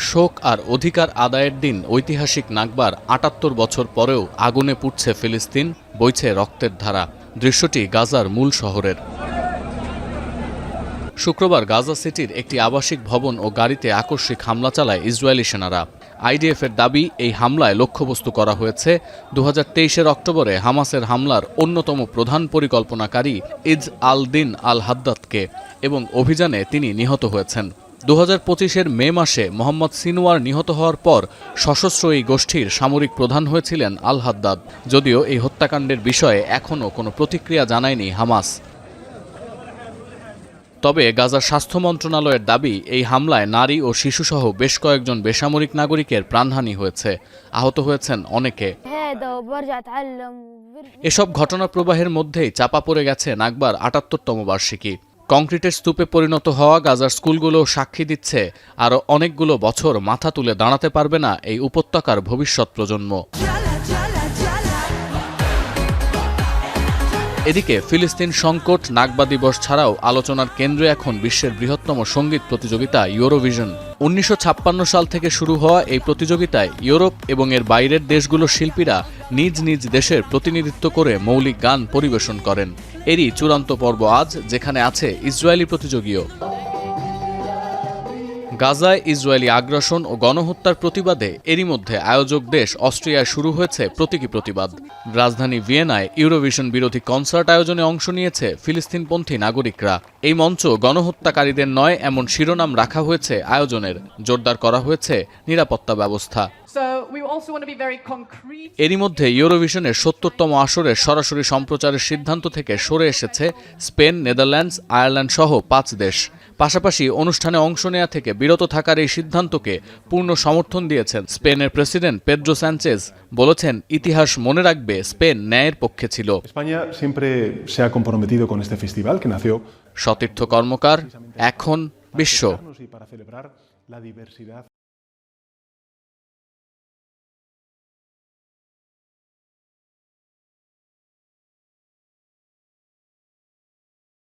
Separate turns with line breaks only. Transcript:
শোক আর অধিকার আদায়ের দিন ঐতিহাসিক নাকবার ৭৮ বছর পরেও আগুনে পুড়ছে ফিলিস্তিন, বইছে রক্তের ধারা। দৃশ্যটি গাজার মূল শহরের। শুক্রবার গাজা সিটির একটি আবাসিক ভবন ও গাড়িতে আকস্মিক হামলা চালায় ইসরায়েলি সেনারা। আইডিএফের দাবি, এই হামলায় লক্ষ্যবস্তু করা হয়েছে ২০২৩-এর অক্টোবরে হামাসের হামলার অন্যতম প্রধান পরিকল্পনাকারী ইজ আল-দিন আল-হাদ্দাদকে এবং অভিযানে তিনি নিহত হয়েছেন। ২০২৫-এর মে মাসে মোহাম্মদ সিনওয়ার নিহত হওয়ার পর সশস্ত্র এই গোষ্ঠীর সামরিক প্রধান হয়েছিলেন আল-হাদ্দাদ। যদিও এই হত্যাকাণ্ডের বিষয়ে এখনও কোনো প্রতিক্রিয়া জানায়নি হামাস। তবে গাজার স্বাস্থ্য মন্ত্রণালয়ের দাবি, এই হামলায় নারী ও শিশুসহ বেশ কয়েকজন বেসামরিক নাগরিকের প্রাণহানি হয়েছে, আহত হয়েছেন অনেকে। এসব ঘটনা প্রবাহের মধ্যেই চাপা পড়ে গেছে নাকবার ৭৮তম বার্ষিকী। কংক্রিটের স্তূপে পরিণত হওয়া গাজার স্কুলগুলো সাক্ষী দিচ্ছে আরও অনেকগুলো বছর মাথা তুলে দাঁড়াতে পারবে না এই উপত্যকার ভবিষ্যৎ প্রজন্ম। এদিকে ফিলিস্তিন সংকট, নাকবা দিবস ছাড়াও আলোচনার কেন্দ্রে এখন বিশ্বের বৃহত্তম সঙ্গীত প্রতিযোগিতা ইউরোভিশন। ১৯৫৬ সাল থেকে শুরু হওয়া এই প্রতিযোগিতায় ইউরোপ এবং এর বাইরের দেশগুলোর শিল্পীরা নিজ নিজ দেশের প্রতিনিধিত্ব করে মৌলিক গান পরিবেশন করেন। এরই চূড়ান্ত পর্ব আজ, যেখানে আছে ইসরায়েলি প্রতিযোগীও। গাজায় ইসরায়েলি আগ্রাসন ও গণহত্যার প্রতিবাদে এরই মধ্যে আয়োজক দেশ অস্ট্রিয়ায় শুরু হয়েছে প্রতীকী প্রতিবাদ। রাজধানী ভিয়েনায় ইউরোভিশন বিরোধী কনসার্ট আয়োজনে অংশ নিয়েছে ফিলিস্তিনপন্থী নাগরিকরা। এই মঞ্চ গণহত্যাকারীদের নয় এমন শিরোনাম রাখা হয়েছে আয়োজনের। জোরদার করা হয়েছে নিরাপত্তা ব্যবস্থা। এরই মধ্যে ইউরোভিশনের ৭০তম আসরের সরাসরি সম্প্রচারের সিদ্ধান্ত থেকে সরে এসেছে স্পেন, নেদারল্যান্ডস, আয়ারল্যান্ড সহ ৫ দেশ। পাশাপাশি অনুষ্ঠানে অংশ নেওয়া থেকে বিরত থাকার এই সিদ্ধান্তকে পূর্ণ সমর্থন দিয়েছেন স্পেনের প্রেসিডেন্ট পেদ্রো সানচেজ। বলেছেন, ইতিহাস মনে রাখবে পক্ষে ন্যায়ের পক্ষে ছিল। সতীর্থ কর্মকার, এখন বিশ্ব।